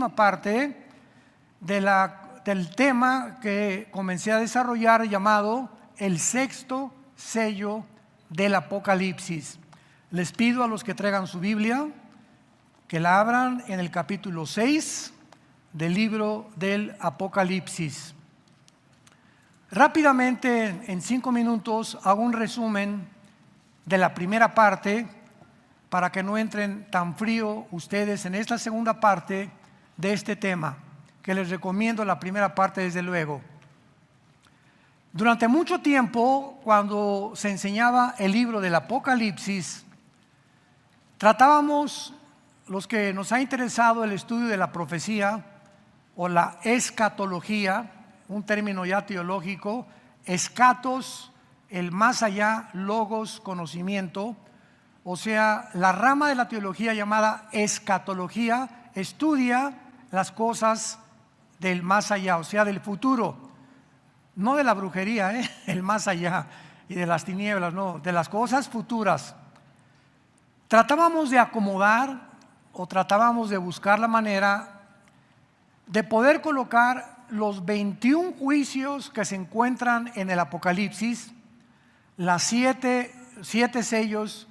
última parte del tema que comencé a desarrollar llamado el sexto sello del Apocalipsis. Les pido a los que traigan su Biblia que la abran en el capítulo 6 del libro del Apocalipsis. Rápidamente, en 5 minutos, hago un resumen de la primera parte para que no entren tan frío ustedes en esta segunda parte de este tema, que les recomiendo la primera parte desde luego. Durante mucho tiempo, cuando se enseñaba el libro del Apocalipsis, tratábamos, los que nos ha interesado el estudio de la profecía o la escatología, un término ya teológico, escatos, el más allá, logos, conocimiento, o sea, la rama de la teología llamada escatología estudia las cosas del más allá, o sea, del futuro, no de la brujería, el más allá y de las tinieblas, no, de las cosas futuras. Tratábamos de acomodar o tratábamos de buscar la manera de poder colocar los 21 juicios que se encuentran en el Apocalipsis, las 7 sellos,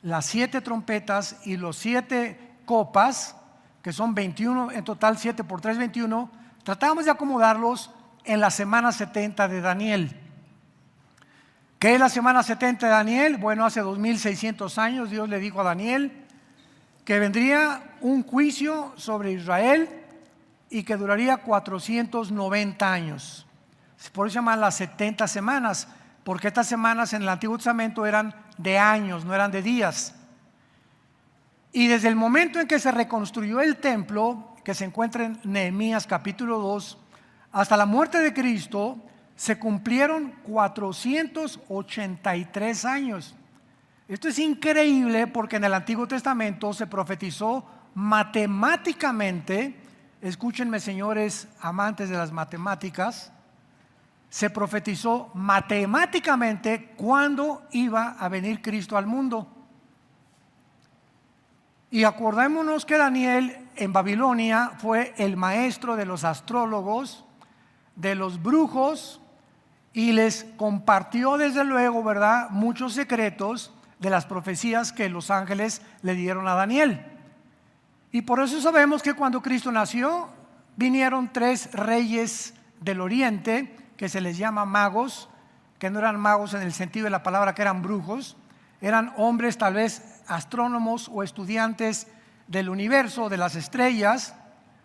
las 7 trompetas y los 7 copas, que son 21 en total, 7 por 3, 21, tratamos de acomodarlos en la semana 70 de Daniel. ¿Qué es la semana 70 de Daniel? Bueno, hace 2600 años Dios le dijo a Daniel que vendría un juicio sobre Israel y que duraría 490 años. Por eso se llaman las 70 semanas, porque estas semanas en el Antiguo Testamento eran de años, no eran de días. Y desde el momento en que se reconstruyó el templo, que se encuentra en Nehemías capítulo 2, hasta la muerte de Cristo, se cumplieron 483 años. Esto es increíble porque en el Antiguo Testamento se profetizó matemáticamente. Escúchenme, señores amantes de las matemáticas, se profetizó matemáticamente cuándo iba a venir Cristo al mundo. Y acordémonos que Daniel en Babilonia fue el maestro de los astrólogos, de los brujos, y les compartió desde luego, ¿verdad?, muchos secretos de las profecías que los ángeles le dieron a Daniel. Y por eso sabemos que cuando Cristo nació, vinieron 3 reyes del oriente, que se les llama magos, que no eran magos en el sentido de la palabra que eran brujos, eran hombres tal vez astrónomos o estudiantes del universo, de las estrellas,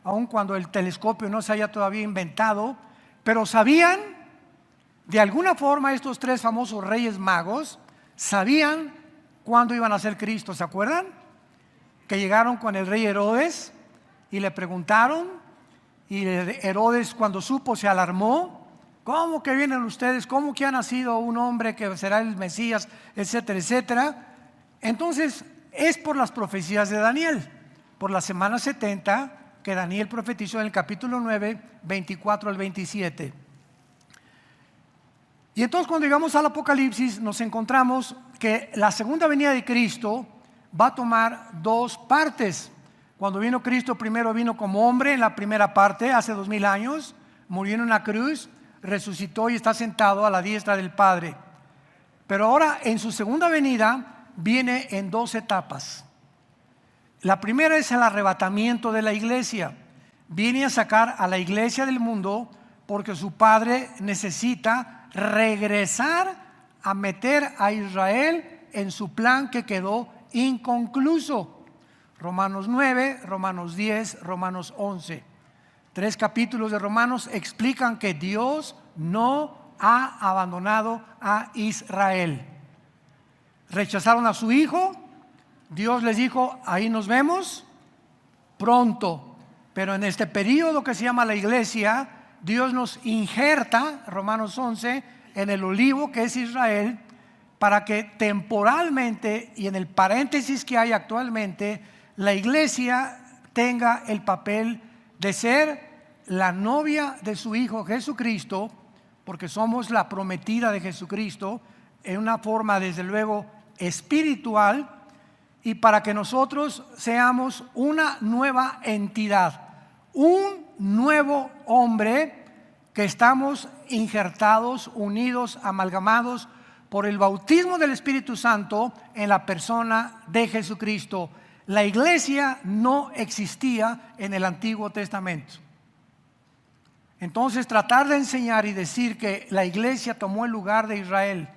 aun cuando el telescopio no se haya todavía inventado, pero sabían, de alguna forma, estos 3 famosos reyes magos, sabían cuándo iban a ser Cristo. ¿Se acuerdan? Que llegaron con el rey Herodes y le preguntaron, y Herodes cuando supo se alarmó. ¿Cómo que vienen ustedes? ¿Cómo que ha nacido un hombre que será el Mesías? Etcétera, etcétera. Entonces es por las profecías de Daniel, por la semana 70 que Daniel profetizó en el capítulo 9, 24 al 27. Y entonces cuando llegamos al Apocalipsis nos encontramos que la segunda venida de Cristo va a tomar 2 partes. Cuando vino Cristo, primero vino como hombre en la primera parte, hace 2000 años, murió en una cruz, resucitó y está sentado a la diestra del Padre. Pero ahora en su segunda venida viene en 2 etapas. La primera es el arrebatamiento de la iglesia. Viene a sacar a la iglesia del mundo porque su Padre necesita regresar a meter a Israel en su plan que quedó inconcluso. Romanos 9, Romanos 10, Romanos 11. 3 capítulos de Romanos explican que Dios no ha abandonado a Israel. Rechazaron a su hijo. Dios les dijo, ahí nos vemos pronto. Pero en este periodo que se llama la iglesia, Dios nos injerta, Romanos 11, en el olivo que es Israel, para que temporalmente y en el paréntesis que hay actualmente, la iglesia tenga el papel de ser la novia de su Hijo Jesucristo, porque somos la prometida de Jesucristo en una forma desde luego espiritual, y para que nosotros seamos una nueva entidad, un nuevo hombre que estamos injertados, unidos, amalgamados por el bautismo del Espíritu Santo en la persona de Jesucristo. La iglesia no existía en el Antiguo Testamento. Entonces, tratar de enseñar y decir que la iglesia tomó el lugar de Israel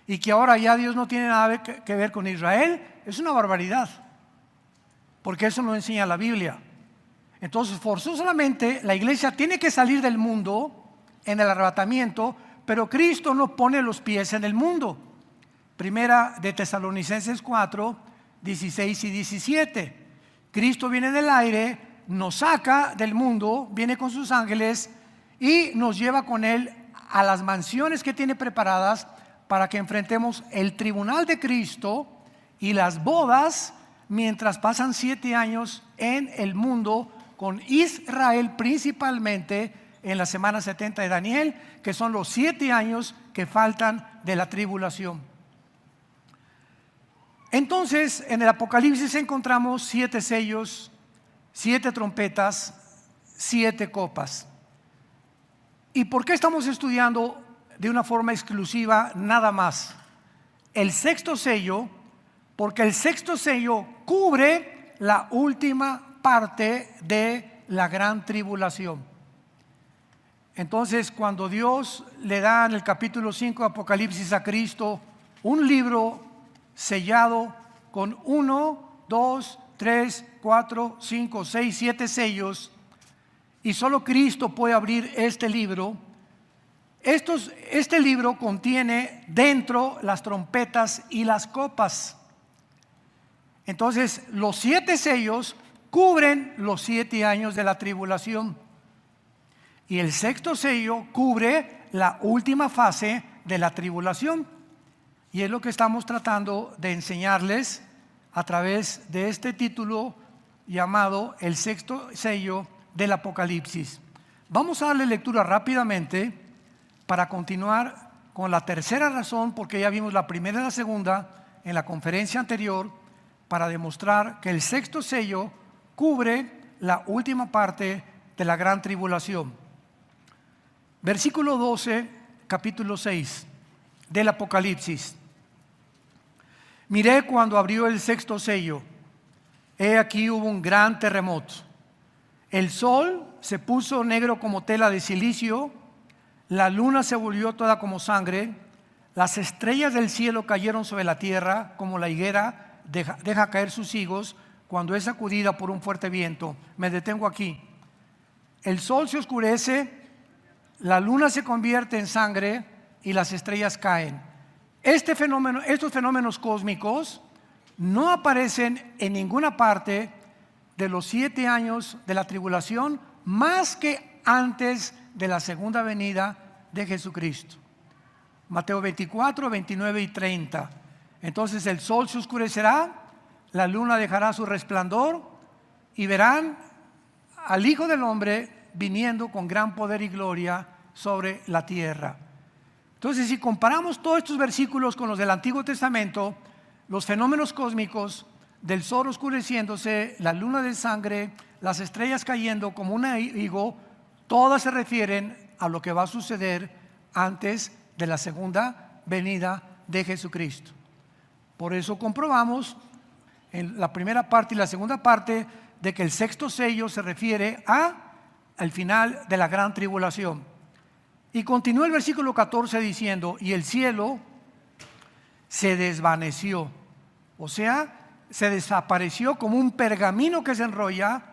y que ahora ya Dios no tiene nada que ver con Israel es una barbaridad, porque eso no enseña la Biblia. Entonces, forzosamente la iglesia tiene que salir del mundo en el arrebatamiento, pero Cristo no pone los pies en el mundo. Primera de Tesalonicenses 4, 16 y 17. Cristo viene del aire, nos saca del mundo, viene con sus ángeles y nos lleva con él a las mansiones que tiene preparadas para que enfrentemos el tribunal de Cristo y las bodas mientras pasan 7 años en el mundo con Israel, principalmente en la semana 70 de Daniel, que son los 7 años que faltan de la tribulación. Entonces, en el Apocalipsis encontramos 7 sellos, 7 trompetas, 7 copas. ¿Y por qué estamos estudiando de una forma exclusiva nada más el sexto sello? Porque el sexto sello cubre la última parte de la gran tribulación. Entonces, cuando Dios le da en el capítulo 5 de Apocalipsis a Cristo un libro sellado con 1, 2, 3, 4, 5, 6, 7 sellos, y solo Cristo puede abrir este libro. Este libro contiene dentro las trompetas y las copas. Entonces, los 7 sellos cubren los 7 años de la tribulación. Y el sexto sello cubre la última fase de la tribulación. Y es lo que estamos tratando de enseñarles a través de este título llamado El sexto sello del Apocalipsis. Vamos a darle lectura rápidamente para continuar con la tercera razón, porque ya vimos la primera y la segunda en la conferencia anterior, para demostrar que el sexto sello cubre la última parte de la gran tribulación. Versículo 12, capítulo 6 del Apocalipsis. Miré cuando abrió el sexto sello, he aquí hubo un gran terremoto. El sol se puso negro como tela de silicio, la luna se volvió toda como sangre, las estrellas del cielo cayeron sobre la tierra como la higuera deja caer sus higos cuando es sacudida por un fuerte viento. Me detengo aquí. El sol se oscurece, la luna se convierte en sangre y las estrellas caen. Estos fenómenos cósmicos no aparecen en ninguna parte de los 7 años de la tribulación, más que antes de la segunda venida de Jesucristo. Mateo 24, 29 y 30. Entonces el sol se oscurecerá, la luna dejará su resplandor y verán al Hijo del Hombre viniendo con gran poder y gloria sobre la tierra. Entonces, si comparamos todos estos versículos con los del Antiguo Testamento, los fenómenos cósmicos del sol oscureciéndose, la luna de sangre, las estrellas cayendo como un higo, todas se refieren a lo que va a suceder antes de la segunda venida de Jesucristo. Por eso comprobamos en la primera parte y la segunda parte de que el sexto sello se refiere al final de la gran tribulación. Y continúa el versículo 14 diciendo: y el cielo se desvaneció, o sea, se desapareció como un pergamino que se enrolla,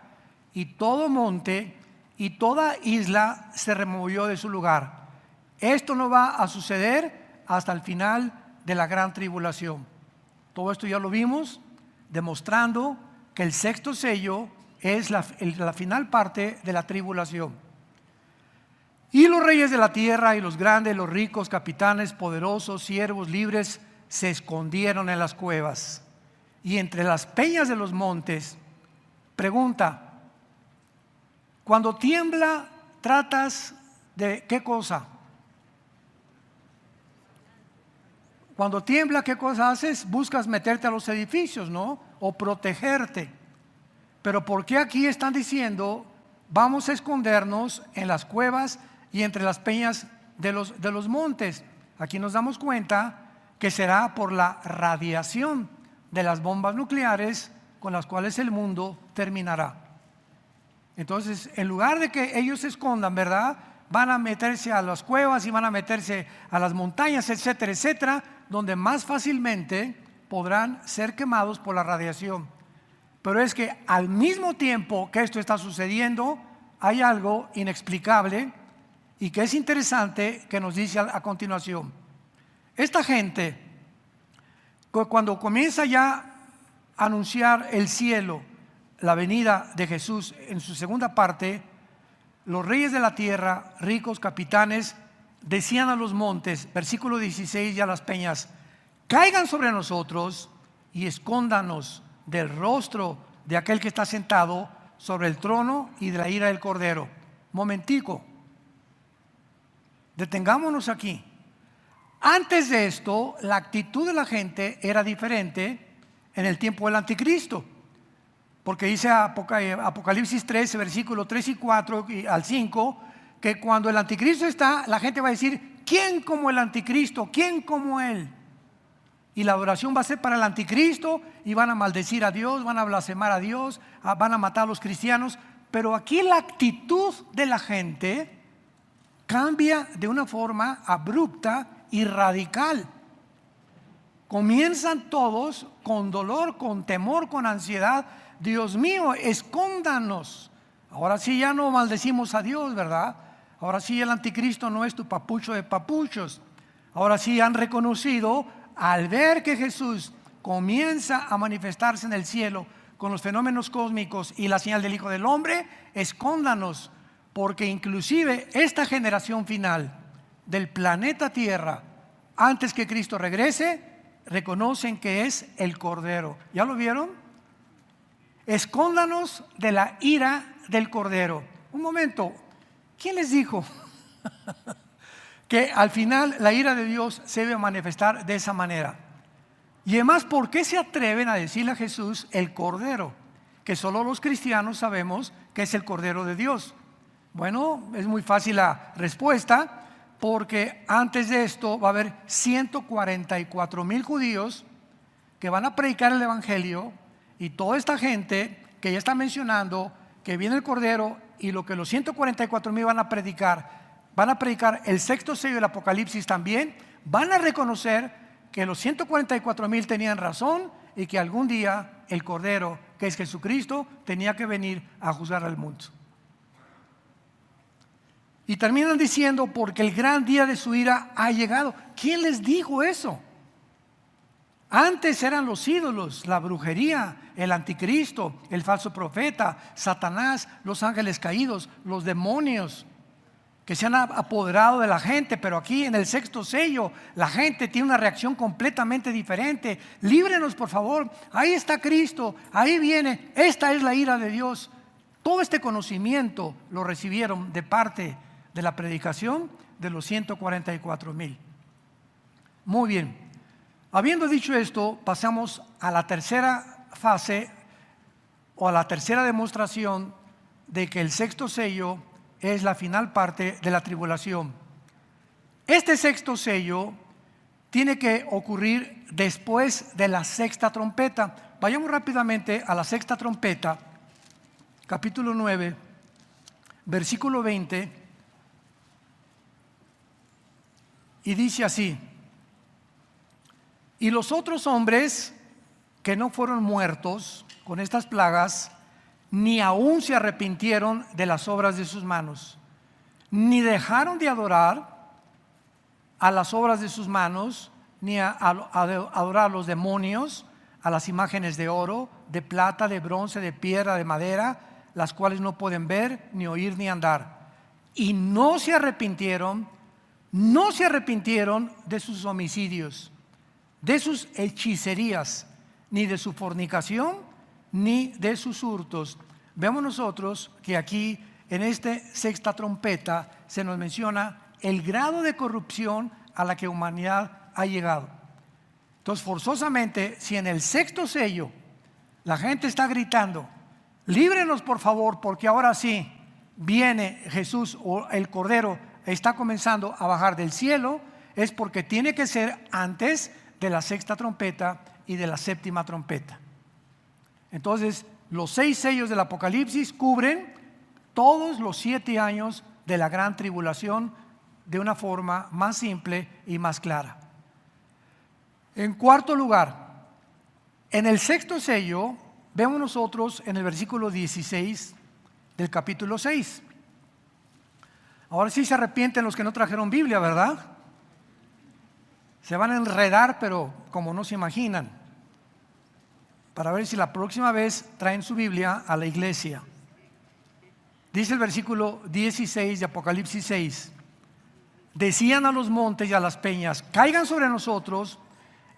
y todo monte y toda isla se removió de su lugar. Esto no va a suceder hasta el final de la gran tribulación. Todo esto ya lo vimos, demostrando que el sexto sello es la final parte de la tribulación. Y los reyes de la tierra y los grandes, los ricos, capitanes, poderosos, siervos, libres, se escondieron en las cuevas y entre las peñas de los montes. Pregunta: cuando tiembla, ¿tratas de qué cosa? Cuando tiembla, ¿qué cosa haces? Buscas meterte a los edificios, ¿no? O protegerte. Pero ¿por qué aquí están diciendo vamos a escondernos en las cuevas y entre las peñas de los montes. Aquí nos damos cuenta que será por la radiación de las bombas nucleares con las cuales el mundo terminará. Entonces, en lugar de que ellos se escondan, ¿verdad?, van a meterse a las cuevas y van a meterse a las montañas, etcétera, etcétera, donde más fácilmente podrán ser quemados por la radiación. Pero es que al mismo tiempo que esto está sucediendo, hay algo inexplicable y que es interesante que nos dice a continuación. Esta gente, cuando comienza ya a anunciar el cielo, la venida de Jesús en su segunda parte, los reyes de la tierra, ricos, capitanes, decían a los montes, versículo 16, y a las peñas: caigan sobre nosotros y escóndanos del rostro de aquel que está sentado sobre el trono y de la ira del Cordero. Momentico, detengámonos aquí. Antes de esto, la actitud de la gente era diferente en el tiempo del anticristo, porque dice Apocalipsis 13, versículos 3 y 4 al 5, que cuando el anticristo está, la gente va a decir: ¿quién como el anticristo? ¿Quién como él? Y la adoración va a ser para el anticristo y van a maldecir a Dios, van a blasfemar a Dios, van a matar a los cristianos. Pero aquí la actitud de la gente cambia de una forma abrupta y radical. Comienzan todos con dolor, con temor, con ansiedad. Dios mío, escóndanos. Ahora sí ya no maldecimos a Dios, ¿verdad? Ahora sí el anticristo no es tu papucho de papuchos. Ahora sí han reconocido, al ver que Jesús comienza a manifestarse en el cielo con los fenómenos cósmicos y la señal del Hijo del Hombre, escóndanos, porque inclusive esta generación final del planeta Tierra, antes que Cristo regrese, reconocen que es el Cordero. ¿Ya lo vieron? Escóndanos de la ira del Cordero. Un momento, ¿quién les dijo que al final la ira de Dios se debe manifestar de esa manera? Y además, ¿por qué se atreven a decirle a Jesús el Cordero? Que solo los cristianos sabemos que es el Cordero de Dios. Bueno, es muy fácil la respuesta, porque antes de esto va a haber 144,000 judíos que van a predicar el Evangelio, y toda esta gente que ya está mencionando que viene el Cordero, y lo que los 144,000 van a predicar el sexto sello del Apocalipsis también, van a reconocer que los 144,000 tenían razón y que algún día el Cordero, que es Jesucristo, tenía que venir a juzgar al mundo. Y terminan diciendo: porque el gran día de su ira ha llegado. ¿Quién les dijo eso? Antes eran los ídolos, la brujería, el anticristo, el falso profeta, Satanás, los ángeles caídos, los demonios que se han apoderado de la gente. Pero aquí en el sexto sello la gente tiene una reacción completamente diferente. Líbrenos, por favor, ahí está Cristo, ahí viene, esta es la ira de Dios. Todo este conocimiento lo recibieron de parte de la predicación de los 144,000. Muy bien, habiendo dicho esto, pasamos a la tercera fase o a la tercera demostración de que el sexto sello es la final parte de la tribulación. Este sexto sello tiene que ocurrir después de la sexta trompeta. Vayamos rápidamente a la sexta trompeta, capítulo 9, versículo 20, y dice así: y los otros hombres que no fueron muertos con estas plagas, ni aún se arrepintieron de las obras de sus manos, ni dejaron de adorar a las obras de sus manos, ni a adorar a los demonios, a las imágenes de oro, de plata, de bronce, de piedra, de madera, las cuales no pueden ver, ni oír, ni andar. Y no se arrepintieron de sus homicidios, de sus hechicerías, ni de su fornicación, ni de sus hurtos. Vemos nosotros que aquí en esta sexta trompeta se nos menciona el grado de corrupción a la que la humanidad ha llegado. Entonces, forzosamente, si en el sexto sello la gente está gritando: líbrenos por favor, porque ahora sí viene Jesús o el Cordero está comenzando a bajar del cielo, es porque tiene que ser antes de la sexta trompeta y de la séptima trompeta. Entonces, los 6 sellos del Apocalipsis cubren todos los 7 años de la gran tribulación de una forma más simple y más clara. En cuarto lugar, en el sexto sello, vemos nosotros en el versículo 16 del capítulo 6. Ahora sí se arrepienten los que no trajeron Biblia, ¿verdad? Se van a enredar, pero como no se imaginan, para ver si la próxima vez traen su Biblia a la iglesia. Dice el versículo 16 de Apocalipsis 6: decían a los montes y a las peñas, caigan sobre nosotros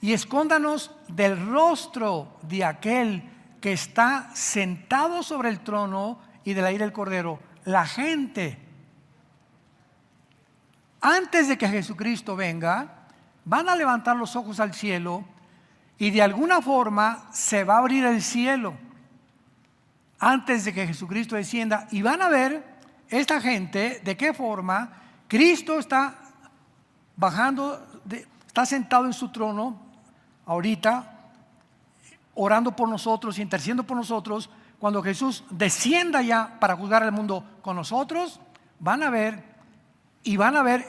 y escóndanos del rostro de aquel que está sentado sobre el trono y de la ira del Cordero. La gente, antes de que Jesucristo venga, van a levantar los ojos al cielo y de alguna forma se va a abrir el cielo antes de que Jesucristo descienda, y van a ver esta gente de qué forma Cristo está bajando, está sentado en su trono ahorita, orando por nosotros, intercediendo por nosotros. Cuando Jesús descienda ya para juzgar al mundo con nosotros, van a ver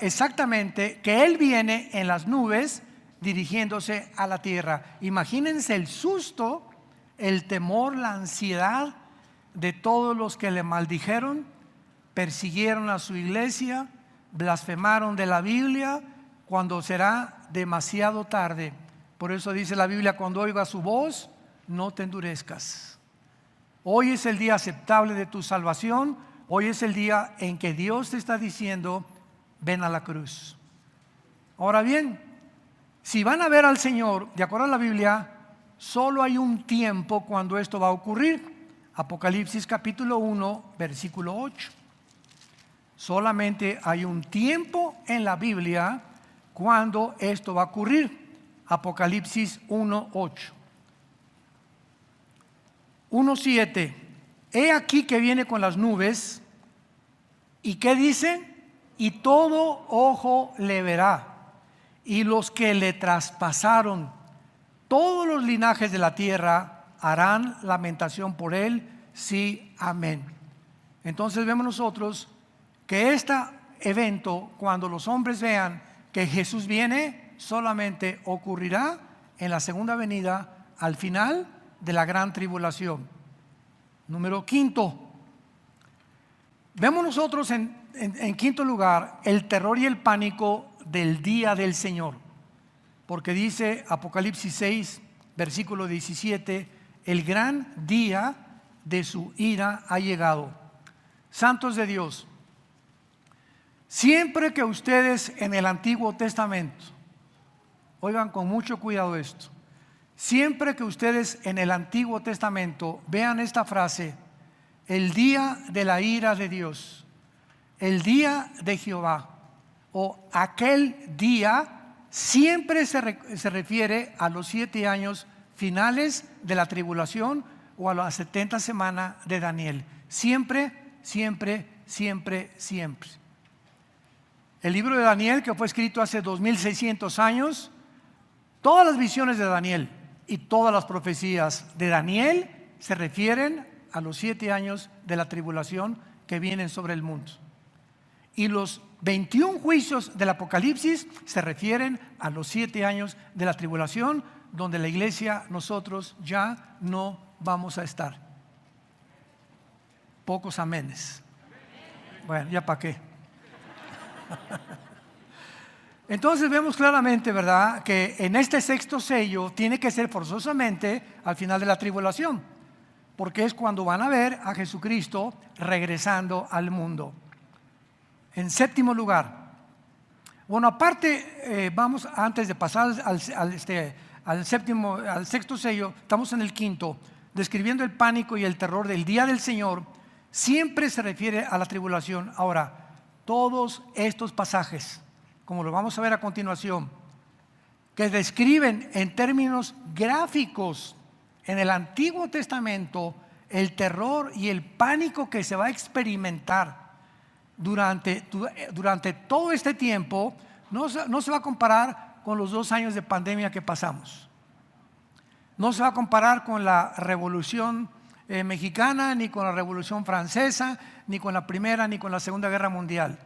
exactamente que Él viene en las nubes dirigiéndose a la tierra. Imagínense el susto, el temor, la ansiedad de todos los que le maldijeron, persiguieron a su iglesia, blasfemaron de la Biblia, cuando será demasiado tarde. Por eso dice la Biblia: cuando oigas su voz, no te endurezcas. Hoy es el día aceptable de tu salvación. Hoy es el día en que Dios te está diciendo: ven a la cruz. Ahora bien, si van a ver al Señor, de acuerdo a la Biblia, solo hay un tiempo cuando esto va a ocurrir. Apocalipsis capítulo 1, versículo 8. Solamente hay un tiempo en la Biblia cuando esto va a ocurrir. Apocalipsis 1, 8. 1:7. He aquí que viene con las nubes. ¿Y qué dice? Y todo ojo le verá, y los que le traspasaron, todos los linajes de la tierra harán lamentación por él. Sí, amén. Entonces vemos nosotros que este evento, cuando los hombres vean que Jesús viene, solamente ocurrirá en la segunda venida, al final de la gran tribulación. Número quinto, vemos nosotros en quinto lugar el terror y el pánico del día del Señor, porque dice Apocalipsis 6, versículo 17: el gran día de su ira ha llegado. Santos de Dios, siempre que ustedes en el Antiguo Testamento, oigan con mucho cuidado esto, siempre que ustedes en el Antiguo Testamento vean esta frase: el día de la ira de Dios, el día de Jehová, o aquel día, siempre se refiere a los 7 años finales de la tribulación o a las 70 semanas de Daniel. Siempre, siempre, siempre, siempre. El libro de Daniel, que fue escrito hace 2600 años, todas las visiones de Daniel y todas las profecías de Daniel se refieren a los 7 años de la tribulación que vienen sobre el mundo. Y los 21 juicios del Apocalipsis se refieren a los 7 años de la tribulación, donde la iglesia, nosotros ya no vamos a estar. Pocos amenes. Bueno, ya para qué. Entonces vemos claramente, ¿verdad?, que en este sexto sello tiene que ser forzosamente al final de la tribulación, porque es cuando van a ver a Jesucristo regresando al mundo. En séptimo lugar, bueno, aparte, vamos, antes de pasar al sexto sello, estamos en el quinto, describiendo el pánico y el terror del día del Señor. Siempre se refiere a la tribulación. Ahora, todos estos pasajes, como lo vamos a ver a continuación, que describen en términos gráficos en el Antiguo Testamento el terror y el pánico que se va a experimentar durante todo este tiempo no se va a comparar con los 2 años de pandemia que pasamos. No se va a comparar con la Revolución Mexicana, ni con la Revolución Francesa, ni con la Primera, ni con la Segunda Guerra Mundial.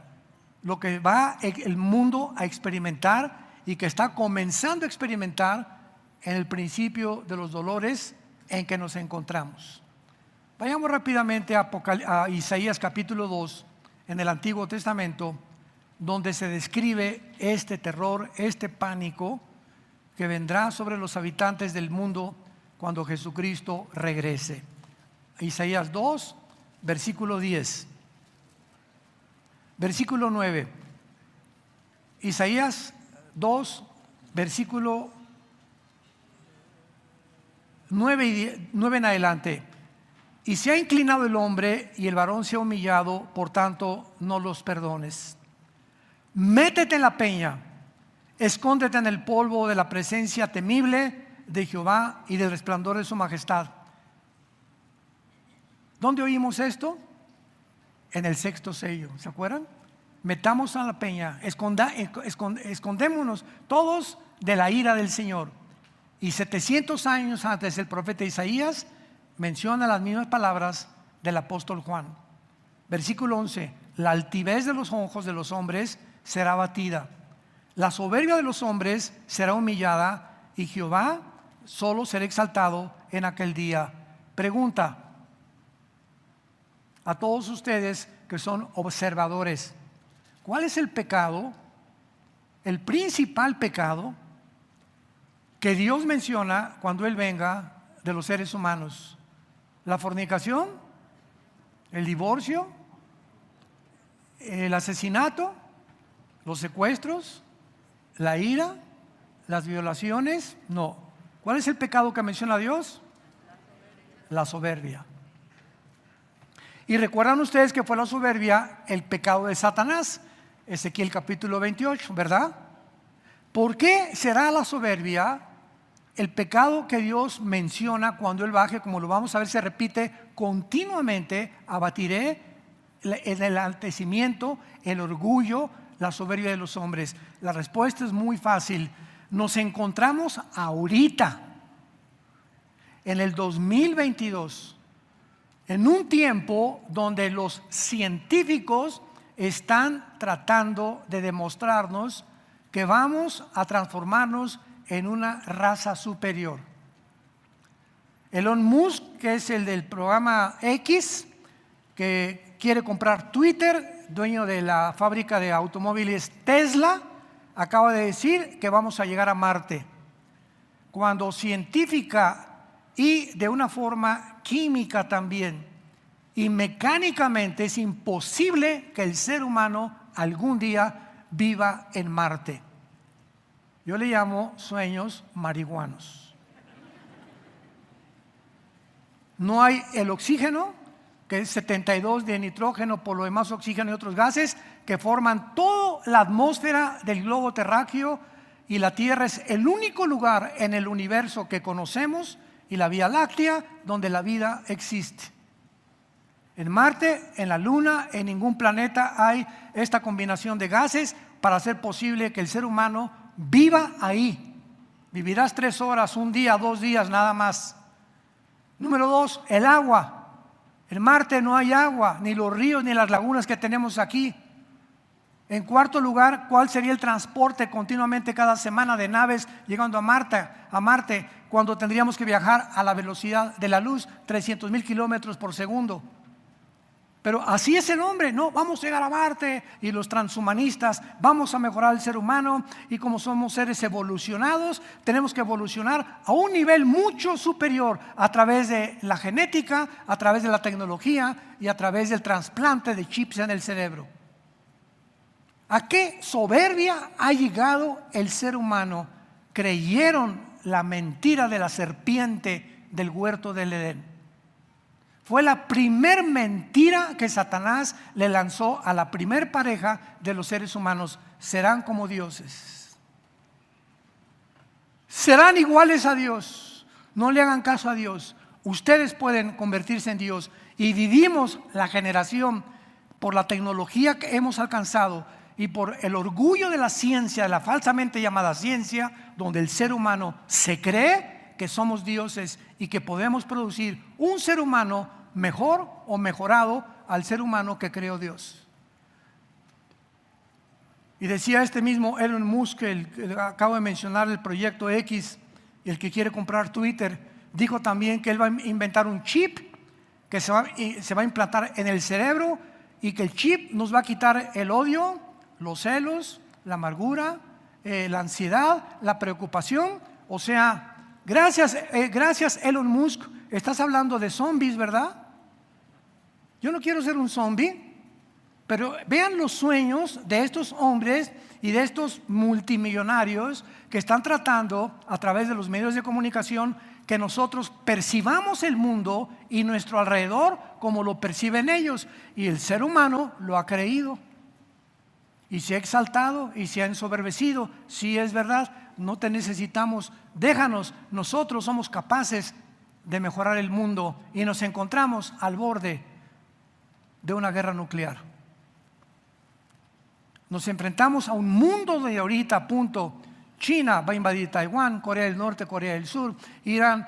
Lo que va el mundo a experimentar y que está comenzando a experimentar en el principio de los dolores en que nos encontramos. Vayamos rápidamente a Isaías capítulo 2 en el Antiguo Testamento, donde se describe este terror, este pánico que vendrá sobre los habitantes del mundo cuando Jesucristo regrese. Isaías 2, versículo 10. Versículo 9. Isaías 2, versículo 9 en adelante. Y se ha inclinado el hombre y el varón se ha humillado, por tanto no los perdones. Métete en la peña, escóndete en el polvo de la presencia temible de Jehová y del resplandor de su majestad. ¿Dónde oímos esto? En el 6º sello, ¿se acuerdan? Metamos a la peña, escondémonos todos de la ira del Señor. Y 700 años antes, el profeta Isaías menciona las mismas palabras del apóstol Juan. Versículo 11: la altivez de los ojos de los hombres será abatida, la soberbia de los hombres será humillada, y Jehová solo será exaltado en aquel día. Pregunta a todos ustedes que son observadores: ¿cuál es el pecado, el principal pecado que Dios menciona cuando Él venga de los seres humanos? ¿La fornicación? ¿El divorcio? ¿El asesinato? ¿Los secuestros? ¿La ira? ¿Las violaciones? No. ¿Cuál es el pecado que menciona Dios? La soberbia. Y recuerdan ustedes que fue la soberbia el pecado de Satanás. Ezequiel capítulo 28, ¿verdad? ¿Por qué será la soberbia el pecado que Dios menciona cuando Él baje? Como lo vamos a ver, se repite continuamente: abatiré el enaltecimiento, el orgullo, la soberbia de los hombres. La respuesta es muy fácil. Nos encontramos ahorita, en el 2022, en un tiempo donde los científicos están tratando de demostrarnos que vamos a transformarnos en una raza superior. Elon Musk, que es el del programa X, que quiere comprar Twitter, dueño de la fábrica de automóviles Tesla, acaba de decir que vamos a llegar a Marte. Cuando científica y de una forma química también y mecánicamente es imposible que el ser humano algún día viva en Marte. Yo le llamo sueños marihuanos. No hay el oxígeno, que es 72 de nitrógeno, por lo demás oxígeno y otros gases que forman toda la atmósfera del globo terráqueo, y la Tierra es el único lugar en el universo que conocemos y la Vía Láctea donde la vida existe. En Marte, en la Luna, en ningún planeta hay esta combinación de gases para hacer posible que el ser humano viva ahí. Vivirás 3 horas, 1 día, 2 días, nada más. Número 2, el agua. En Marte no hay agua, ni los ríos ni las lagunas que tenemos aquí. En cuarto lugar, ¿cuál sería el transporte continuamente cada semana de naves llegando a Marte, cuando tendríamos que viajar a la velocidad de la luz, 300,000 kilómetros por segundo? Pero así es el hombre. No, vamos a llegar a Marte, y los transhumanistas, vamos a mejorar el ser humano, y como somos seres evolucionados, tenemos que evolucionar a un nivel mucho superior a través de la genética, a través de la tecnología y a través del trasplante de chips en el cerebro. ¿A qué soberbia ha llegado el ser humano? Creyeron la mentira de la serpiente del huerto del Edén. Fue la primer mentira que Satanás le lanzó a la primer pareja de los seres humanos: serán como dioses, serán iguales a Dios. No le hagan caso a Dios, ustedes pueden convertirse en Dios. Y vivimos la generación por la tecnología que hemos alcanzado y por el orgullo de la ciencia, de la falsamente llamada ciencia, donde el ser humano se cree que somos dioses y que podemos producir un ser humano mejor o mejorado al ser humano que creó Dios. Y decía este mismo Elon Musk, el acabo de mencionar, el proyecto X, el que quiere comprar Twitter, dijo también que él va a inventar un chip que se va a implantar en el cerebro, y que el chip nos va a quitar el odio, los celos, la amargura, la ansiedad, la preocupación. O sea, gracias Elon Musk, estás hablando de zombies, ¿verdad? Yo no quiero ser un zombie, pero vean los sueños de estos hombres y de estos multimillonarios que están tratando a través de los medios de comunicación que nosotros percibamos el mundo y nuestro alrededor como lo perciben ellos, y el ser humano lo ha creído y se ha exaltado y se ha ensoberbecido. Sí, es verdad, no te necesitamos, déjanos, nosotros somos capaces de mejorar el mundo, y nos encontramos al borde de una guerra nuclear. Nos enfrentamos a un mundo de ahorita a punto. China va a invadir Taiwán, Corea del Norte, Corea del Sur, Irán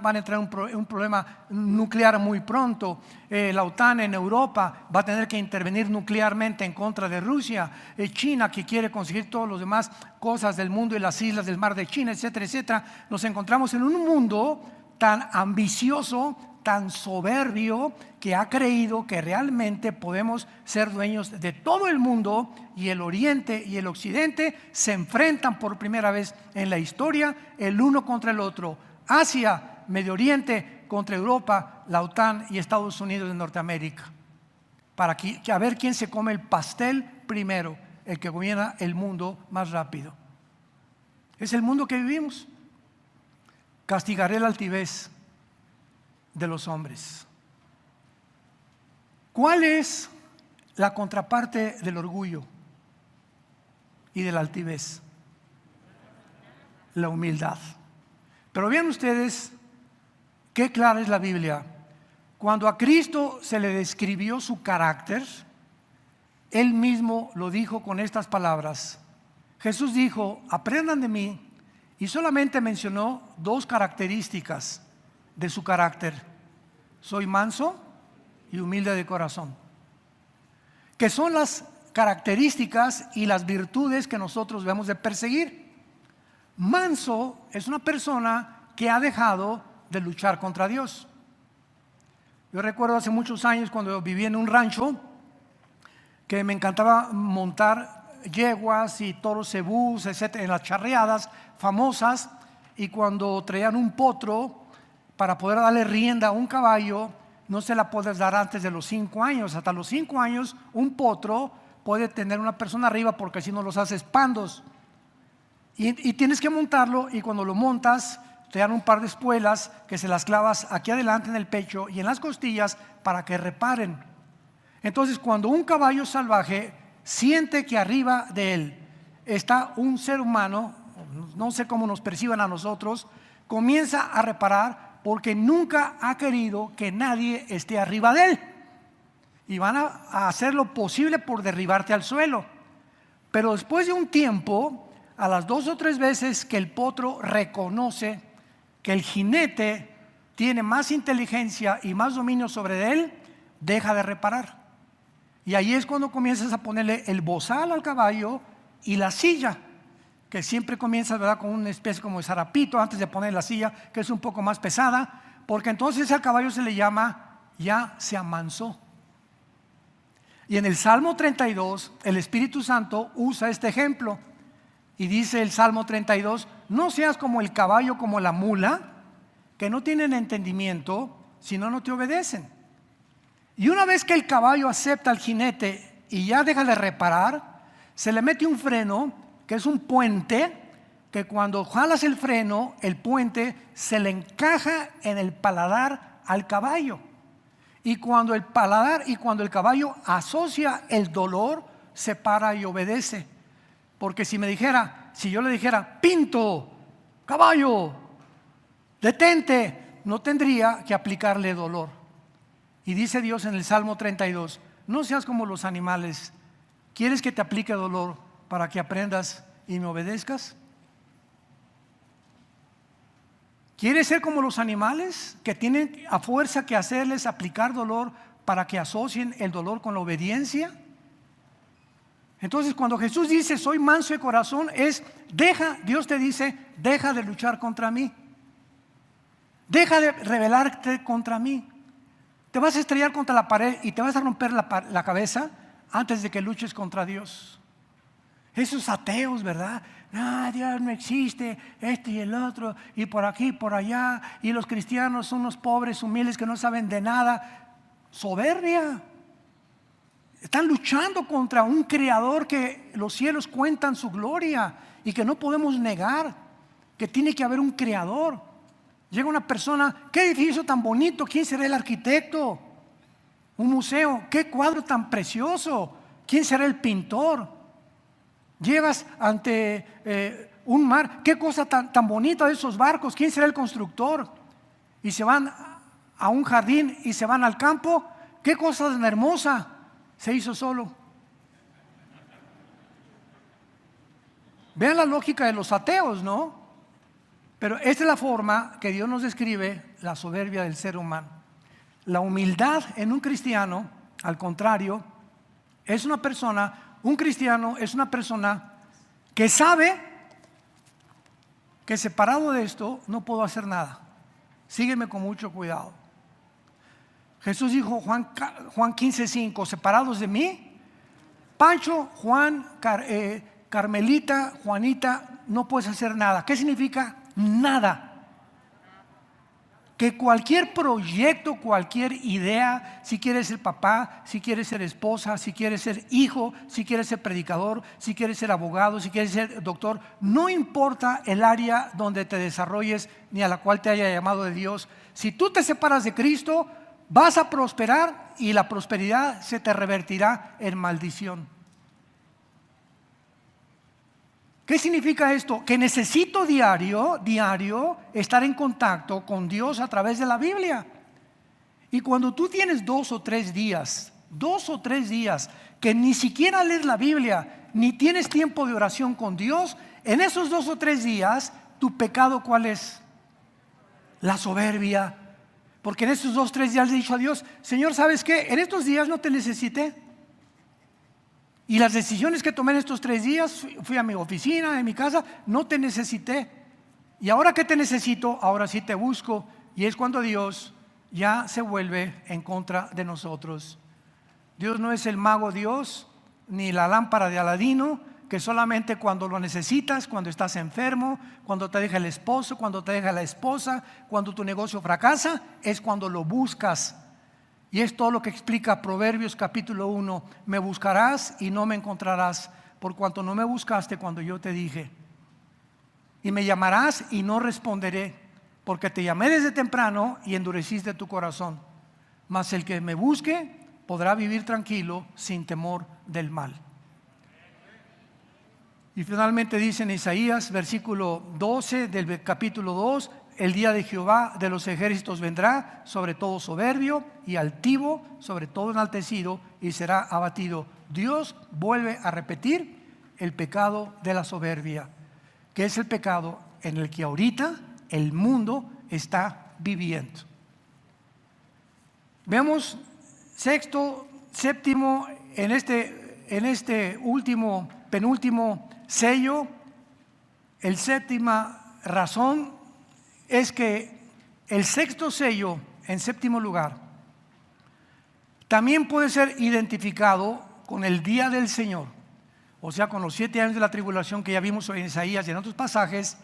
van a entrar en un problema nuclear muy pronto. La OTAN en Europa va a tener que intervenir nuclearmente en contra de Rusia. China, que quiere conseguir todas las demás cosas del mundo y las islas del mar de China, etcétera, etcétera. Nos encontramos en un mundo tan ambicioso, tan soberbio, que ha creído que realmente podemos ser dueños de todo el mundo, y el Oriente y el Occidente se enfrentan por primera vez en la historia el uno contra el otro. Asia, Medio Oriente contra Europa, la OTAN y Estados Unidos de Norteamérica, para a ver quién se come el pastel primero, el que gobierna el mundo más rápido. Es el mundo que vivimos. Castigaré la altivez de los hombres. ¿Cuál es la contraparte del orgullo y de la altivez? La humildad. Pero vean ustedes qué clara es la Biblia. Cuando a Cristo se le describió su carácter, Él mismo lo dijo con estas palabras. Jesús dijo: aprendan de mí, y solamente mencionó dos características de su carácter: soy manso y humilde de corazón, que son las características y las virtudes que nosotros debemos de perseguir. Manso es una persona que ha dejado de luchar contra Dios. Yo recuerdo hace muchos años, cuando viví en un rancho, que me encantaba montar yeguas y toros cebús, etcétera, en las charreadas famosas, y cuando traían un potro para poder darle rienda a un caballo, no se la puedes dar antes de los 5 años. Hasta los 5 años un potro puede tener una persona arriba, porque si no los haces pandos, y tienes que montarlo, y cuando lo montas te dan un par de espuelas que se las clavas aquí adelante en el pecho y en las costillas para que reparen. Entonces, cuando un caballo salvaje siente que arriba de él está un ser humano, no sé cómo nos perciban a nosotros, comienza a reparar, porque nunca ha querido que nadie esté arriba de él, y van a hacer lo posible por derribarte al suelo. Pero después de un tiempo, a las 2 o 3 veces que el potro reconoce que el jinete tiene más inteligencia y más dominio sobre él, deja de reparar. Y ahí es cuando comienzas a ponerle el bozal al caballo y la silla, que siempre comienzas, ¿verdad?, con una especie como de zarapito antes de poner la silla, que es un poco más pesada, porque entonces al caballo se le llama: ya se amansó. Y en el Salmo 32 el Espíritu Santo usa este ejemplo, y dice el Salmo 32: no seas como el caballo, como la mula, que no tienen entendimiento, si no, no te obedecen. Y una vez que el caballo acepta al jinete y ya deja de reparar, se le mete un freno, que es un puente, que cuando jalas el freno, el puente se le encaja en el paladar al caballo. Y cuando el caballo asocia el dolor, se para y obedece. Porque si yo le dijera: Pinto, caballo, detente, no tendría que aplicarle dolor. Y dice Dios en el Salmo 32: no seas como los animales. ¿Quieres que te aplique dolor para que aprendas y me obedezcas? ¿Quieres ser como los animales que tienen a fuerza que hacerles aplicar dolor para que asocien el dolor con la obediencia? Entonces, cuando Jesús dice soy manso de corazón, Dios te dice, deja de luchar contra mí, deja de rebelarte contra mí. Te vas a estrellar contra la pared y te vas a romper la cabeza antes de que luches contra Dios. Esos ateos, ¿verdad? No, Dios no existe, este y el otro, y por aquí y por allá, y los cristianos son unos pobres humildes que no saben de nada. Soberbia. Están luchando contra un creador que los cielos cuentan su gloria y que no podemos negar, que tiene que haber un creador. Llega una persona, qué edificio tan bonito, ¿quién será el arquitecto? Un museo, qué cuadro tan precioso, ¿quién será el pintor? Llegas ante un mar, qué cosa tan bonita de esos barcos, ¿quién será el constructor? Y se van a un jardín y se van al campo, qué cosa tan hermosa, se hizo solo. Vean la lógica de los ateos, ¿no? Pero esta es la forma que Dios nos describe la soberbia del ser humano. La humildad en un cristiano, al contrario, es una persona, un cristiano es una persona que sabe que separado de esto no puedo hacer nada. Sígueme con mucho cuidado. Jesús dijo, Juan 15:5, separados de mí, Pancho, Juan, Carmelita, Juanita, no puedes hacer nada. ¿Qué significa? Nada. Que cualquier proyecto, cualquier idea, si quieres ser papá, si quieres ser esposa, si quieres ser hijo, si quieres ser predicador, si quieres ser abogado, si quieres ser doctor, no importa el área donde te desarrolles ni a la cual te haya llamado de Dios, si tú te separas de Cristo, vas a prosperar y la prosperidad se te revertirá en maldición. ¿Qué significa esto? Que necesito diario estar en contacto con Dios a través de la Biblia. Y cuando tú tienes 2 o 3 días que ni siquiera lees la Biblia, ni tienes tiempo de oración con Dios, en esos 2 o 3 días, tu pecado, ¿cuál es? La soberbia. Porque en esos 2 o 3 días le he dicho a Dios, Señor, ¿sabes qué? En estos días no te necesité. Y las decisiones que tomé en estos 3 días, fui a mi oficina, en mi casa, no te necesité. Y ahora que te necesito, ahora sí te busco. Y es cuando Dios ya se vuelve en contra de nosotros. Dios no es el mago Dios, ni la lámpara de Aladino, que solamente cuando lo necesitas, cuando estás enfermo, cuando te deja el esposo, cuando te deja la esposa, cuando tu negocio fracasa, es cuando lo buscas. Y es todo lo que explica Proverbios capítulo 1. Me buscarás y no me encontrarás, por cuanto no me buscaste cuando yo te dije. Y me llamarás y no responderé, porque te llamé desde temprano y endureciste tu corazón. Mas el que me busque podrá vivir tranquilo sin temor del mal. Y finalmente dice en Isaías, versículo 12 del capítulo 2, el día de Jehová de los ejércitos vendrá sobre todo soberbio y altivo, sobre todo enaltecido, y será abatido. Dios vuelve a repetir el pecado de la soberbia, que es el pecado en el que ahorita el mundo está viviendo. Veamos séptimo, en este penúltimo sello, el séptima razón es que el 6º sello, en 7º lugar, también puede ser identificado con el día del Señor, o sea, con los 7 años de la tribulación que ya vimos en Isaías y en otros pasajes,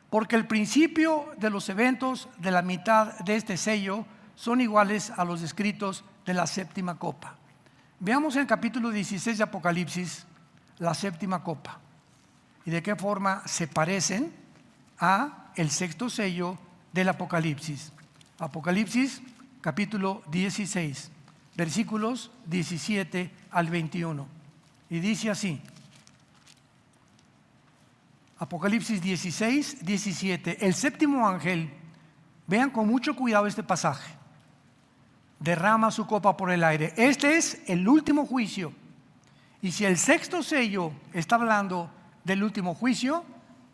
porque el principio de los eventos de la mitad de este sello son iguales a los descritos de la 7ª copa. Veamos en el capítulo 16 de Apocalipsis la 7ª copa y de qué forma se parecen a el 6º sello del Apocalipsis. Apocalipsis capítulo 16, versículos 17 al 21. Y dice así, Apocalipsis 16, 17. El 7º ángel, vean con mucho cuidado este pasaje. derrama su copa por el aire. Este es el último juicio. Y si el sexto sello está hablando del último juicio,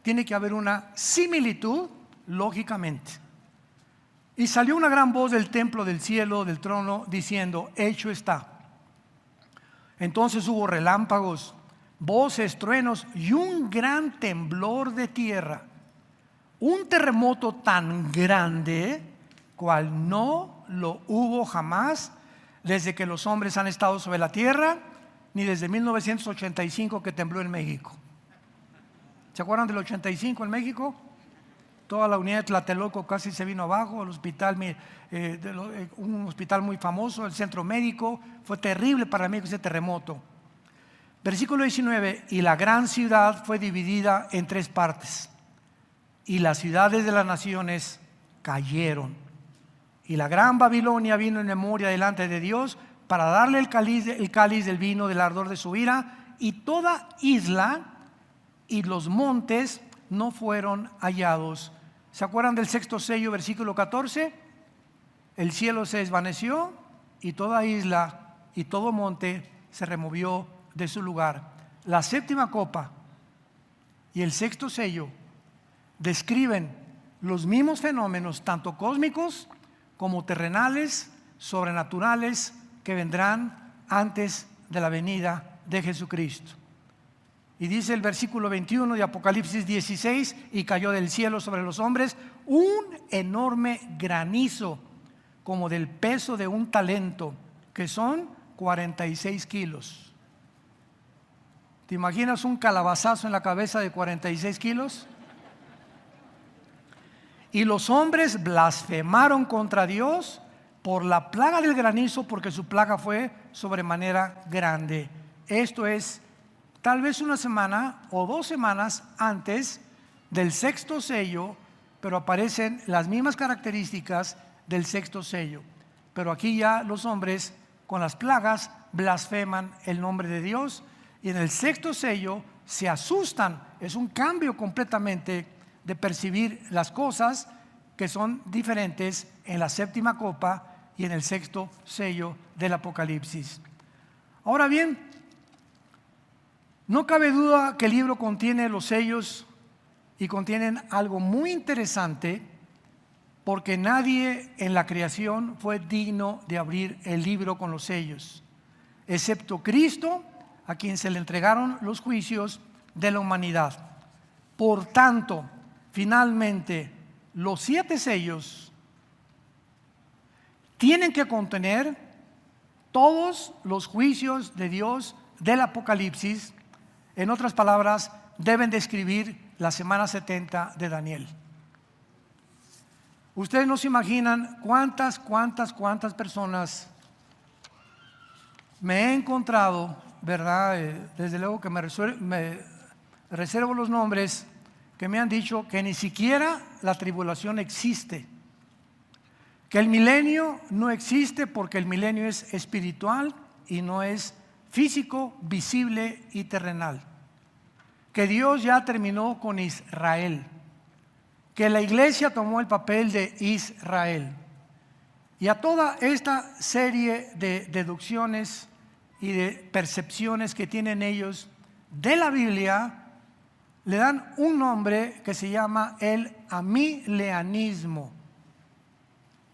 tiene que haber una similitud, lógicamente. Y salió una gran voz del templo, del cielo, del trono, diciendo: hecho está. Entonces hubo relámpagos, voces, truenos y un gran temblor de tierra. Un terremoto tan grande cual no lo hubo jamás desde que los hombres han estado sobre la tierra, ni desde 1985 que tembló en México. ¿Se acuerdan del 85 en México? Toda la unidad de Tlatelolco casi se vino abajo, el hospital, un hospital muy famoso, el centro médico. Fue terrible para México ese terremoto. Versículo 19: y la gran ciudad fue dividida en 3 partes, y las ciudades de las naciones cayeron. Y la gran Babilonia vino en memoria delante de Dios para darle el cáliz del vino del ardor de su ira, y toda isla y los montes no fueron hallados. ¿Se acuerdan del sexto sello, versículo 14? El cielo se desvaneció y toda isla y todo monte se removió de su lugar. La séptima copa y el sexto sello describen los mismos fenómenos, tanto cósmicos como terrenales, sobrenaturales, que vendrán antes de la venida de Jesucristo. Y dice el versículo 21 de Apocalipsis 16: y cayó del cielo sobre los hombres un enorme granizo, como del peso de un talento, que son 46 kilos. ¿Te imaginas un calabazazo en la cabeza de 46 kilos? Y los hombres blasfemaron contra Dios por la plaga del granizo, porque su plaga fue sobremanera grande. Esto es tal vez una semana o 2 semanas antes del sexto sello, pero aparecen las mismas características del sexto sello. Pero aquí ya los hombres con las plagas blasfeman el nombre de Dios, y en el sexto sello se asustan. Es un cambio completamente de percibir las cosas, que son diferentes en la séptima copa y en el sexto sello del Apocalipsis. Ahora bien, no cabe duda que el libro contiene los sellos, y contienen algo muy interesante, porque nadie en la creación fue digno de abrir el libro con los sellos, excepto Cristo, a quien se le entregaron los juicios de la humanidad. Por tanto, finalmente, los 7 sellos tienen que contener todos los juicios de Dios del Apocalipsis. En otras palabras, deben describir la semana 70 de Daniel. Ustedes no se imaginan cuántas personas me he encontrado, ¿verdad? Desde luego que me reservo los nombres, que me han dicho que ni siquiera la tribulación existe, que el milenio no existe, porque el milenio es espiritual y no es físico, visible y terrenal, que Dios ya terminó con Israel, que la iglesia tomó el papel de Israel. Y a toda esta serie de deducciones y de percepciones que tienen ellos de la Biblia, le dan un nombre que se llama el amileanismo,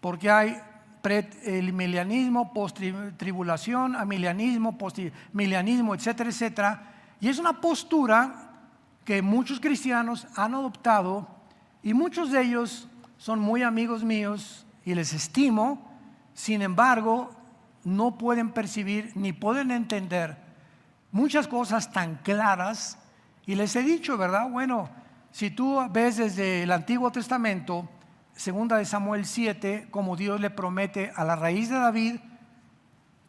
porque hay premilenianismo, post-tribulación, amileanismo, postmilenianismo, etcétera, etcétera. Y es una postura que muchos cristianos han adoptado, y muchos de ellos son muy amigos míos y les estimo. Sin embargo, no pueden percibir ni pueden entender muchas cosas tan claras. Y les he dicho, ¿verdad? Bueno, si tú ves desde el Antiguo Testamento, segunda de Samuel 7, como Dios le promete a la raíz de David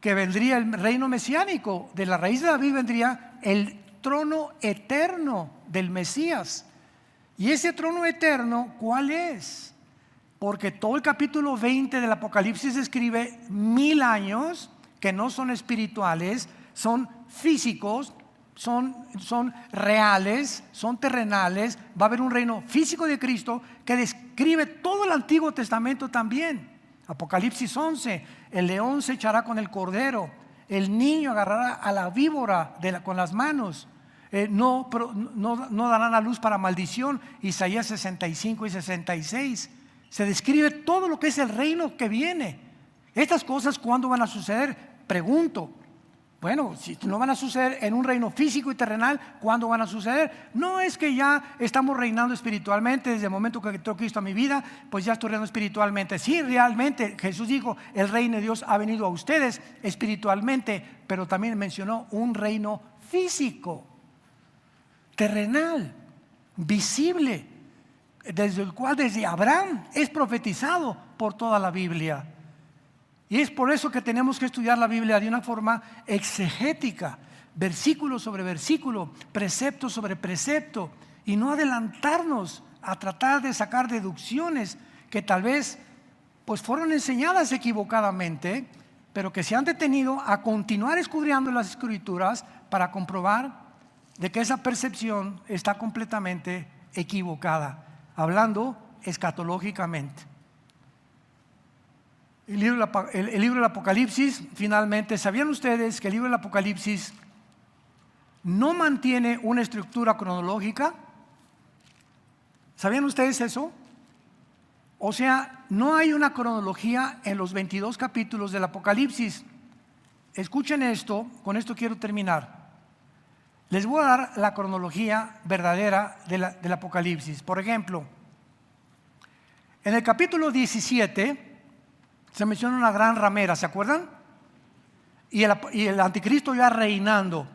que vendría el reino mesiánico. De la raíz de David vendría el trono eterno del Mesías. Y ese trono eterno, ¿cuál es? Porque todo el capítulo 20 del Apocalipsis describe 1000 años que no son espirituales, son físicos, son reales, son terrenales. Va a haber un reino físico de Cristo que describe todo el Antiguo Testamento también. Apocalipsis 11, el león se echará con el cordero, el niño agarrará a la víbora con las manos. No darán a luz para maldición. Isaías 65 y 66. Se describe todo lo que es el reino que viene. Estas cosas, ¿cuándo van a suceder? Pregunto. Bueno, si no van a suceder en un reino físico y terrenal, ¿cuándo van a suceder? No es que ya estamos reinando espiritualmente desde el momento que entró Cristo a mi vida, pues ya estoy reinando espiritualmente. Sí, realmente Jesús dijo, el reino de Dios ha venido a ustedes espiritualmente, pero también mencionó un reino físico, terrenal, visible, desde el cual desde Abraham es profetizado por toda la Biblia. Y es por eso que tenemos que estudiar la Biblia de una forma exegética, versículo sobre versículo, precepto sobre precepto, y no adelantarnos a tratar de sacar deducciones que tal vez pues fueron enseñadas equivocadamente, pero que se han detenido a continuar escudriñando las Escrituras para comprobar de que esa percepción está completamente equivocada, hablando escatológicamente. El libro del Apocalipsis, finalmente, ¿sabían ustedes que el libro del Apocalipsis no mantiene una estructura cronológica? ¿Sabían ustedes eso? O sea, no hay una cronología en los 22 capítulos del Apocalipsis. Escuchen esto, con esto quiero terminar. Les voy a dar la cronología verdadera del Apocalipsis. Por ejemplo, en el capítulo 17 se menciona una gran ramera, ¿se acuerdan? Y el anticristo ya reinando.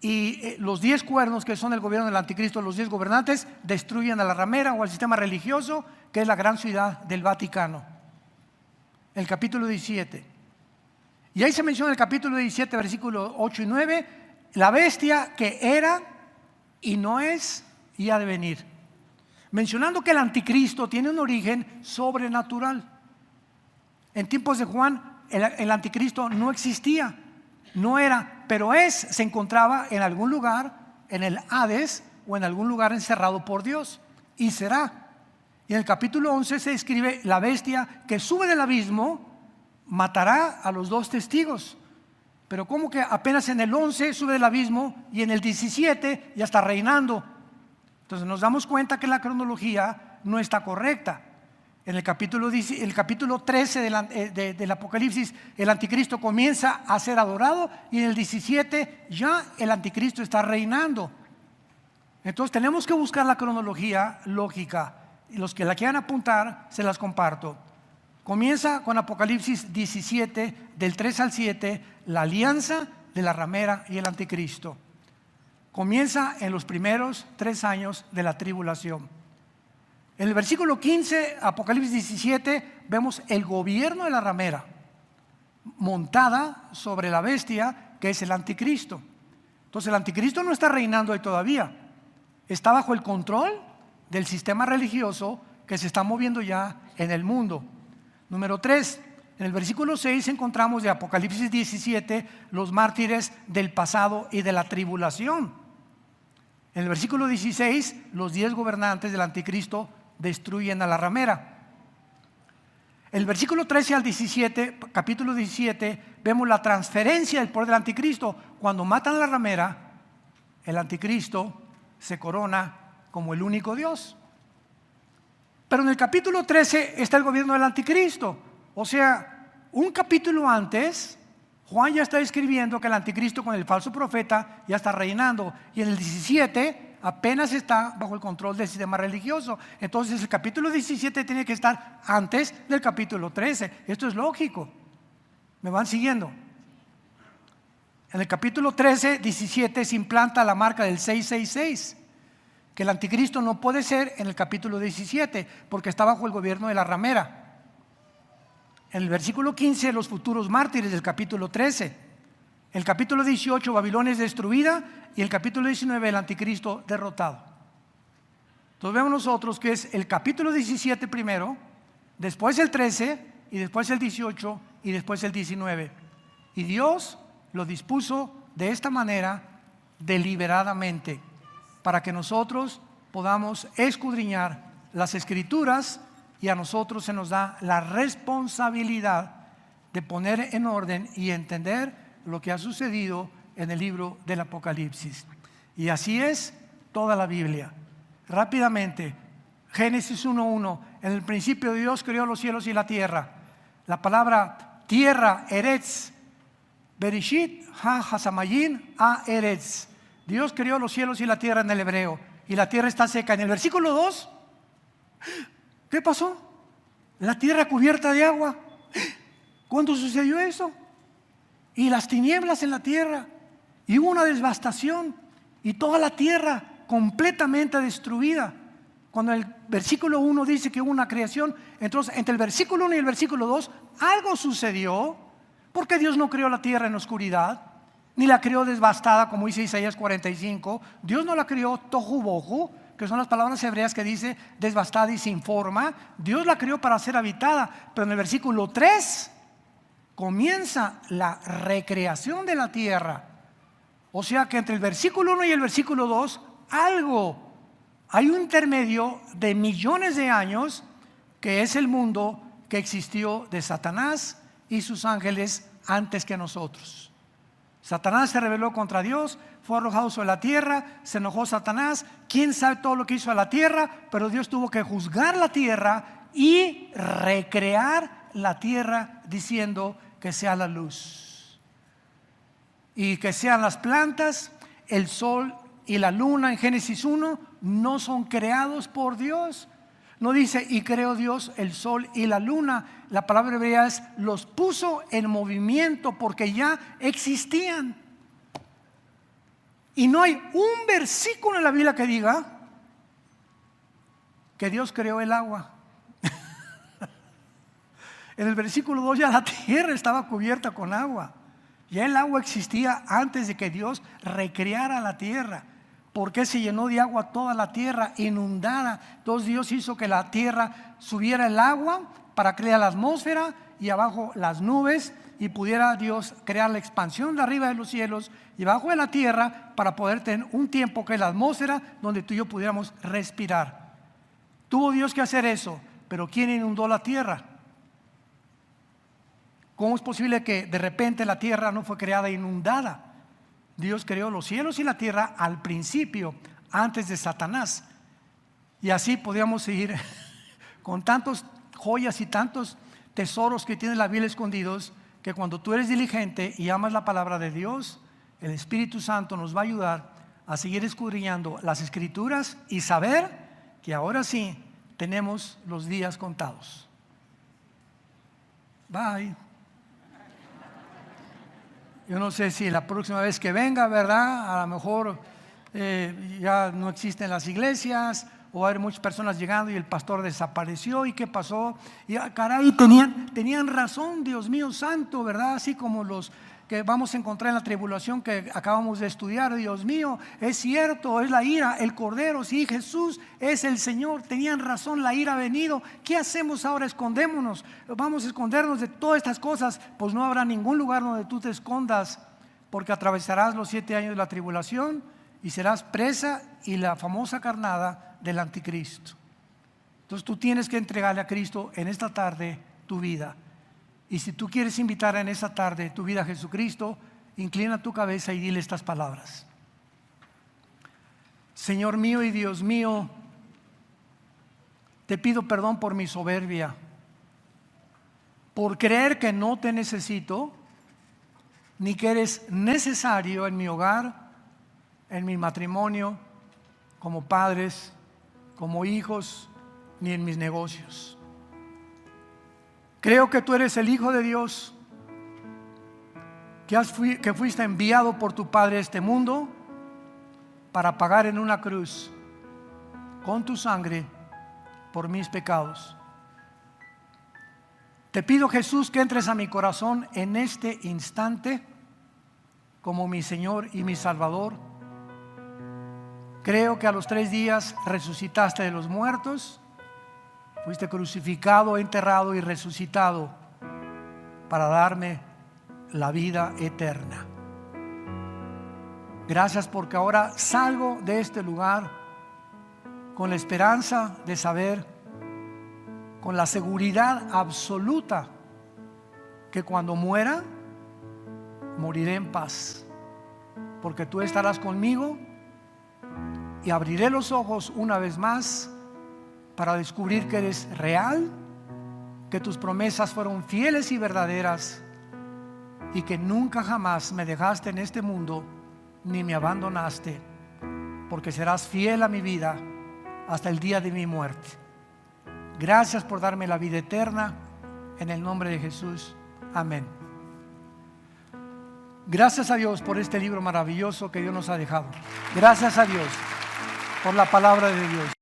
Y los 10 cuernos, que son el gobierno del anticristo, los 10 gobernantes, destruyen a la ramera o al sistema religioso, que es la gran ciudad del Vaticano. El capítulo 17. Y ahí se menciona en el capítulo 17, versículos 8 y 9, la bestia que era y no es y ha de venir. Mencionando que el anticristo tiene un origen sobrenatural. En tiempos de Juan, el anticristo no existía, no era, pero se encontraba en algún lugar, en el Hades, o en algún lugar encerrado por Dios, y será. Y en el capítulo 11 se describe la bestia que sube del abismo, matará a los 2 testigos. Pero como que apenas en el 11 sube del abismo y en el 17 ya está reinando. Entonces nos damos cuenta que la cronología no está correcta. En el capítulo 13 del Apocalipsis, el anticristo comienza a ser adorado y en el 17 ya el anticristo está reinando. Entonces tenemos que buscar la cronología lógica, y los que la quieran apuntar se las comparto. Comienza con Apocalipsis 17, del 3 al 7, la alianza de la ramera y el anticristo. Comienza en los primeros 3 años de la tribulación. En el versículo 15, Apocalipsis 17, vemos el gobierno de la ramera montada sobre la bestia, que es el anticristo. Entonces el anticristo no está reinando ahí todavía, está bajo el control del sistema religioso que se está moviendo ya en el mundo. Número 3, en el versículo 6 encontramos de Apocalipsis 17 los mártires del pasado y de la tribulación. En el versículo 16, los 10 gobernantes del anticristo destruyen a la ramera. El versículo 13 al 17, capítulo 17, vemos la transferencia del poder del anticristo. Cuando matan a la ramera, el anticristo se corona como el único Dios. Pero en el capítulo 13 está el gobierno del anticristo. O sea, un capítulo antes, Juan ya está escribiendo que el anticristo con el falso profeta ya está reinando. Y en el 17 apenas está bajo el control del sistema religioso. Entonces el capítulo 17 tiene que estar antes del capítulo 13. Esto es lógico. ¿Me van siguiendo? En el capítulo 13, 17 se implanta la marca del 666, que el anticristo no puede ser en el capítulo 17 porque está bajo el gobierno de la ramera. En el versículo 15, los futuros mártires del capítulo 13. El capítulo 18, Babilonia es destruida, y el capítulo 19, el anticristo derrotado. Entonces vemos nosotros que es el capítulo 17 primero, después el 13, y después el 18, y después el 19. Y Dios lo dispuso de esta manera deliberadamente, para que nosotros podamos escudriñar las Escrituras, y a nosotros se nos da la responsabilidad de poner en orden y entender lo que ha sucedido en el libro del Apocalipsis. Y así es toda la Biblia. Rápidamente, Génesis 1:1, en el principio Dios creó los cielos y la tierra. La palabra tierra, eretz, bereshit, ha-hasamayin, ha-eretz. Dios creó los cielos y la tierra en el hebreo, y la tierra está seca. En el versículo 2, ¿qué pasó? La tierra cubierta de agua. ¿Cuándo sucedió eso? Y las tinieblas en la tierra, y hubo una devastación, y toda la tierra completamente destruida. Cuando el versículo 1 dice que hubo una creación, entonces entre el versículo 1 y el versículo 2 algo sucedió, porque Dios no creó la tierra en oscuridad, ni la creó devastada como dice Isaías 45. Dios no la creó tohu bohu, que son las palabras hebreas que dice devastada y sin forma. Dios la creó para ser habitada, pero en el versículo 3 comienza la recreación de la tierra. O sea que entre el versículo 1 y el versículo 2 hay un intermedio de millones de años, que es el mundo que existió de Satanás y sus ángeles antes que nosotros. Satanás se rebeló contra Dios, fue arrojado sobre la tierra, se enojó Satanás, quién sabe todo lo que hizo a la tierra, pero Dios tuvo que juzgar la tierra y recrear la tierra diciendo que sea la luz y que sean las plantas, el sol y la luna. En Génesis 1 no son creados por Dios. No dice y creó Dios el sol y la luna. La palabra hebrea es los puso en movimiento porque ya existían. Y no hay un versículo en la Biblia que diga que Dios creó el agua. En el versículo 2 ya la tierra estaba cubierta con agua. Ya el agua existía antes de que Dios recreara la tierra. ¿Por qué se llenó de agua toda la tierra inundada? Entonces Dios hizo que la tierra subiera el agua para crear la atmósfera y abajo las nubes, y pudiera Dios crear la expansión de arriba de los cielos y abajo de la tierra para poder tener un tiempo que es la atmósfera donde tú y yo pudiéramos respirar. Tuvo Dios que hacer eso, pero ¿quién inundó la tierra? ¿Cómo es posible que de repente la tierra no fue creada inundada? Dios creó los cielos y la tierra al principio, antes de Satanás. Y así podríamos seguir con tantas joyas y tantos tesoros que tiene la Biblia escondidos, que cuando tú eres diligente y amas la palabra de Dios, el Espíritu Santo nos va a ayudar a seguir escudriñando las Escrituras y saber que ahora sí tenemos los días contados. Bye. Yo no sé si la próxima vez que venga, ¿verdad? A lo mejor ya no existen las iglesias, o va a haber muchas personas llegando y el pastor desapareció. ¿Y qué pasó? Y caray, tenían razón, Dios mío santo, ¿verdad? Así como los que vamos a encontrar en la tribulación que acabamos de estudiar. Dios mío, es cierto, es la ira, el Cordero, sí, Jesús es el Señor. Tenían razón, la ira ha venido. ¿Qué hacemos ahora? Escondémonos. Vamos a escondernos de todas estas cosas. Pues no habrá ningún lugar donde tú te escondas, porque atravesarás los 7 años de la tribulación y serás presa y la famosa carnada del anticristo. Entonces tú tienes que entregarle a Cristo en esta tarde tu vida. Y si tú quieres invitar en esta tarde tu vida a Jesucristo, inclina tu cabeza y dile estas palabras: Señor mío y Dios mío, te pido perdón por mi soberbia, por creer que no te necesito, ni que eres necesario en mi hogar, en mi matrimonio, como padres, como hijos, ni en mis negocios. Creo que tú eres el Hijo de Dios, que fuiste enviado por tu Padre a este mundo para pagar en una cruz con tu sangre por mis pecados. Te pido, Jesús, que entres a mi corazón en este instante como mi Señor y mi Salvador. Creo que a los 3 días resucitaste de los muertos. Fuiste crucificado, enterrado y resucitado para darme la vida eterna. Gracias porque ahora salgo de este lugar con la esperanza de saber, con la seguridad absoluta, que cuando muera, moriré en paz, porque tú estarás conmigo y abriré los ojos una vez más para descubrir que eres real, que tus promesas fueron fieles y verdaderas y que nunca jamás me dejaste en este mundo ni me abandonaste, porque serás fiel a mi vida hasta el día de mi muerte. Gracias por darme la vida eterna, en el nombre de Jesús, amén. Gracias a Dios por este libro maravilloso que Dios nos ha dejado. Gracias a Dios por la palabra de Dios.